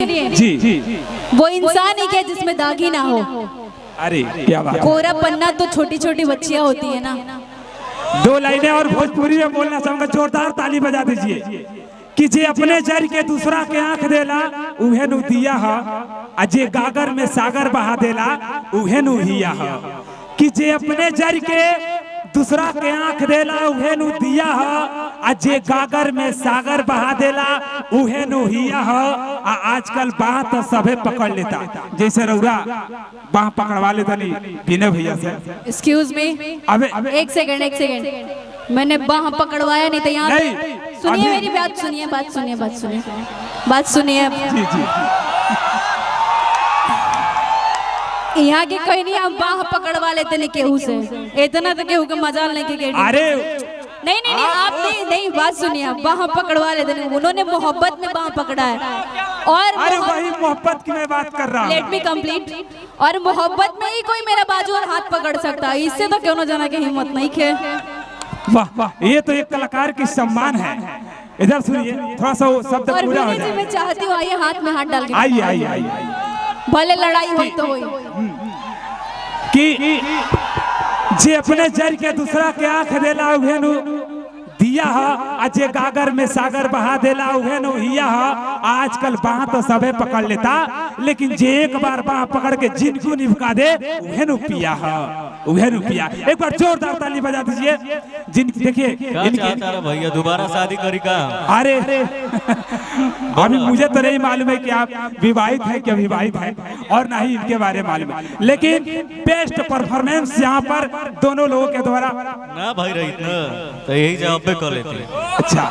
जी जी वो इंसान ही क्या जिसमें दाग ही ना हो। अरे क्या बात। कोरा पन्ना तो छोटी छोटी बच्चियां होती है ना। दो लाइनें और भोजपुरी में बोलना चाहूंगा, जोरदार ताली बजा दीजिए। कि जे अपने जर के दूसरा के आंख देला उहे नु दिया है, आ जे गागर में सागर बहा देला उहे नु हिया है। कि जे अपने जर के दूसरा के आंख देला उहे नु दिया है, आ जे गागर में सागर बहा देला उहे नु हिया है। आ आजकल बाह तो सभे पकड़ लेता, जैसे रउरा बाह पकड़वा लेता नहीं बिना भैया से। एक्सक्यूज मी, अबे एक सेकंड मैंने बाह पकड़वाया नहीं था यहाँ। सुनिए मेरी बात सुनिए, बात सुनिए। जी जी यहाँ के कोई नहीं, हम बाह पकड़वा लेते नहीं केहू से, इतना तो केहू के मजाल नहीं के। अरे नहीं आप नहीं बात सुनिए, आप बाह पकड़वा लेते नहीं। उन्होंने मोहब्बत में बाह पकड़ा है और अरे वही मोहब्बत की मैं बात कर रहा हूँ। Let me complete. और मोहब्बत में ही कोई मेरा बाजू और हाथ पकड़ सकता है, इससे तो क्यों ना जाना की हिम्मत नहीं खे। वाह वाह, ये तो एक कलाकार की सम्मान है। इधर सुनिए, थोड़ा सा वो शब्द पूरा हो जाए। मैं चाहती हूँ आइए हाथ में हाथ डाल के आइए आइए आइए, भले लड़ाई हुई तो हुई। कि जे अपने जर के दूसरा के आंख देला उहे नु दिया है, अजे गागर में सागर बहा देला उहे नु हिया है। आजकल बाह तो सबे पकड़ लेता, लेकिन जे एक बार बाह पकड़ के जिनको निभका दे उहे नु पिया है, उहे नु पिया। एक बार जोरदार ताली बजा दीजिए। जिन देखिए इनकी भैया दोबारा शादी करी का। अरे अभी मुझे तो नहीं मालूम है कि आप विवाहित हैं कि अविवाहित हैं, और ना ही इनके बारे में मालूम है, लेकिन बेस्ट परफॉर्मेंस यहाँ पर दोनों लोगों के द्वारा ना भाई रही ना, तो यही जवाब पे कर लेते। अच्छा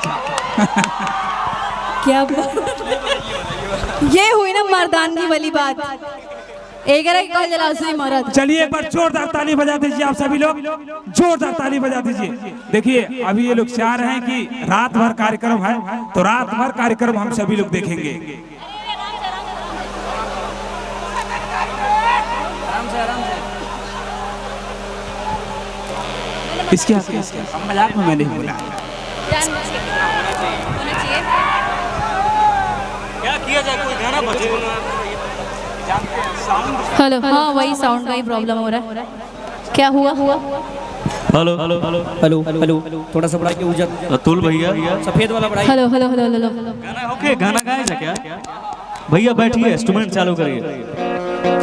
क्या ये हुई ना मर्दानगी वाली बात। एक कल जलाउसी मरद। चलिए एक बार जोरदार ताली बजा दीजिए आप सभी लोग, जोरदार ताली बजा दीजिए। देखिए अभी ये लोग चाह रहे हैं कि रात भर कार्यक्रम है, तो रात भर कार्यक्रम हम सभी लोग देखेंगे। इसके मजाक में मैंने बोला क्या किया जाए, कोई गाना बजे। हेलो, हाँ वही साउंड का ही प्रॉब्लम हो रहा है। क्या हुआ? Hello hello hello hello hello, थोड़ा सा बढ़ाइए उजर। अतुल भैया सफेद वाला बढ़ाइए। Hello hello hello hello. गाना ओके, गाना गाए जा क्या भैया? बैठिए, इंस्ट्रूमेंट चालू करिए,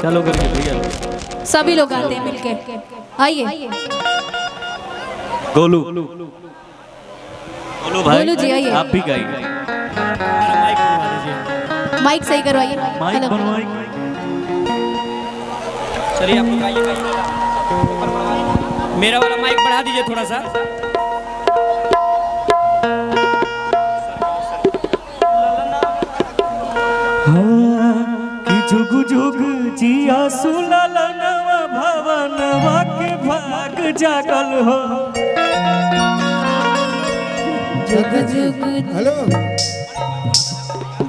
चालू करिए भैया। सभी लोग आते हैं मिलके, आइए। गोलू भाई, गोलू जी आइए। आप भी गाइए। माइक सही करवाइए। माइक हेलो, बनवाइए। चलिए आप लोग आइए। मेरा वाला माइक बढ़ा दीजिए थोड़ा सा। कि जुग जुग जिया सुललनवा भवनवा के भाग जागल हो। जुग जुग हेलो,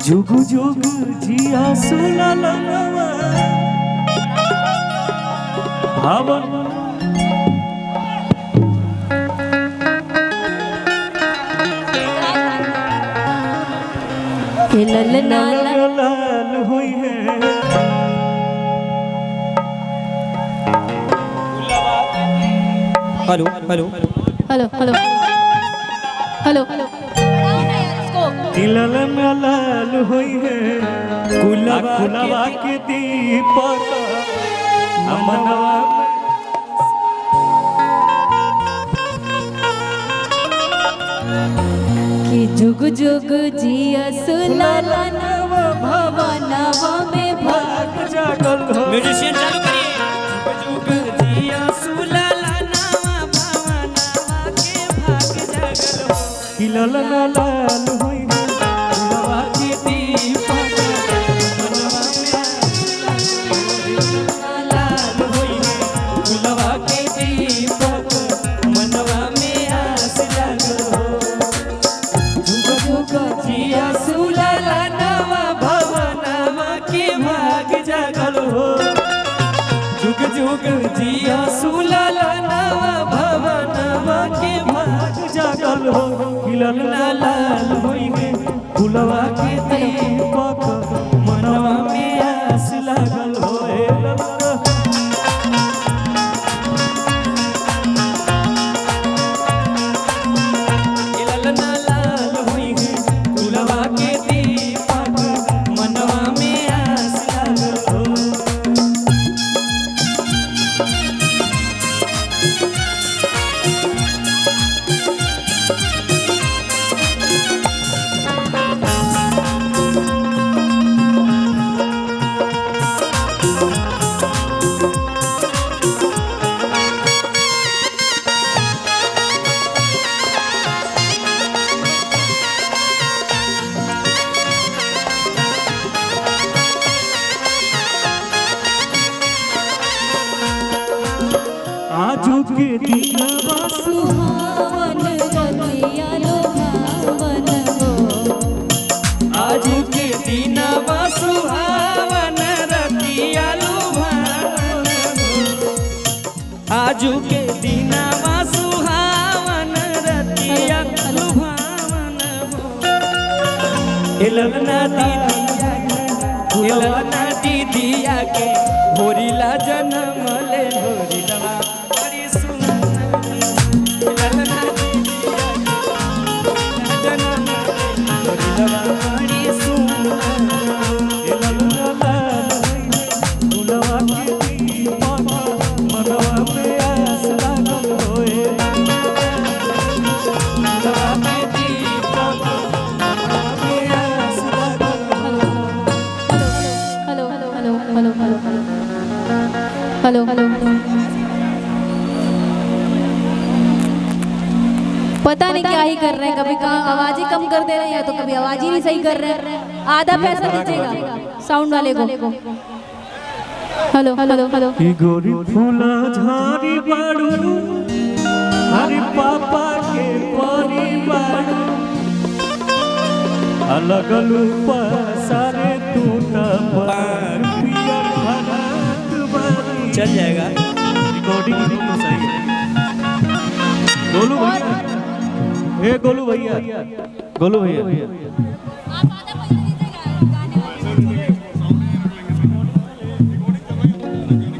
जुग जुग जिया सुललनवा भवन। ललना लाल हुई है। Hello hello hello hello hello. तिललन लाल हुई है, गुलाबा के दीपक मनवा। कि जुग जुग जिया सुललनवा भवनवा में भाग जागल हो। म्यूजिशियन चालू करिए। जुग जिया सुललनवा भवनवा के भाग जागल हो। तिललन लाल हुई है, गुलाबा के दीपक मनवा में। लाल होई है, गुलाबा के दीपक मनवा में आस जागल हो। जुग जुग जिया सुललनवा भवनवा के भाग जागल हो। जुग जुग जिया सुललनवा भवनवा के भाग जागल हो। तिललन लाल हुई है, गुलाबा के दीपक मनवा के दीनवा सुहावन रतिया लुभावन हो आज के दीनवा सुहावन रतिया लुभावन हो आज के दीनवा सुहावन रतिया लुभावन हो ललना दीदिया के होरिला जन्म ले होरिलवा बड़ी सुंदर ललना दीदिया के जन्म ले होरिलवा बड़ी सुंदर फुलवा के दीपक मनवा में आस लागल होए फुलवा के दीपक मनवा में आस लागल hello hello hello hello hello hello hello पता नहीं क्या ही कर रहे हैं, कभी कहाँ आवाज ही कम कर दे रहे हैं तो कभी आवाज ही नहीं सही कर रहे हैं। आधा पैसा दीजिएगा साउंड वाले को। हेलो हेलो हेलो की गोरी फूला झाड़ी बाड़ू हरी पापा के परिवार अलग सारे टूटा पार पियर भरत बारी चल जाएगा रिकॉर्डिंग तो सही है। गोलू भैया ए गोलू भैया गोलू भैया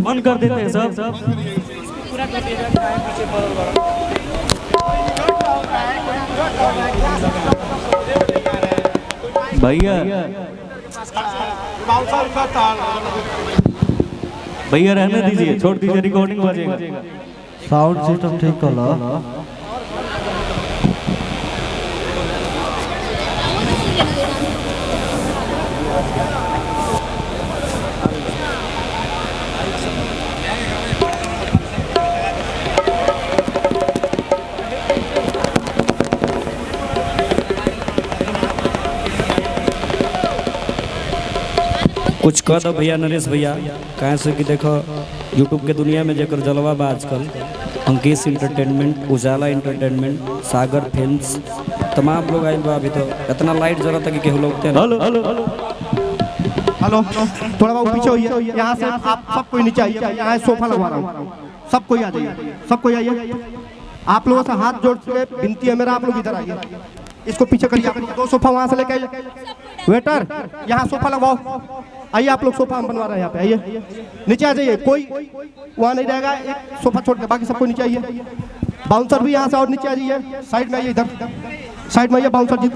बंद कर देते हैं सब। भैया भैया रहने दीजिए, छोड़ दीजिए, रिकॉर्डिंग बजेगा। साउंड सिस्टम ठीक कर लो। कुछ कह दो भैया नरेश भैया, कहाँ से कि देखो यूट्यूब के दुनिया में जेकर जलवा बा आजकल, अंकेश इंटरटेनमेंट, उजाला इंटरटेनमेंट, सागर फिल्म्स, तमाम लोग आए बा। अभी तो इतना लाइट जला था कि केहू लोग हेलो हेलो हेलो हेलो, थोड़ा बहुत पीछे होइए। यहाँ से आप सब कोई नीचे आइए। यहाँ सोफा लगवा रहा हूँ, सब कोई आ जाइए, सब कोई आइए। आप लोगों से हाथ जोड़ के विनती है मेरा, आप लोग इधर आइए, इसको पीछे करिए। आप लोग 2 सोफा वहाँ से लेके आइए। वेटर यहाँ सोफा लगवाओ। आइए आप लोग, सोफा हम बनवा रहे हैं यहाँ पे। आइए नीचे आ जाइए, कोई वहाँ नहीं रहेगा, एक सोफा छोड़ के बाकी सबको नीचे आइए। बाउंसर भी यहाँ से और नीचे आ जाइए, साइड में आइए, इधर साइड में आइए। बाउंसर जितने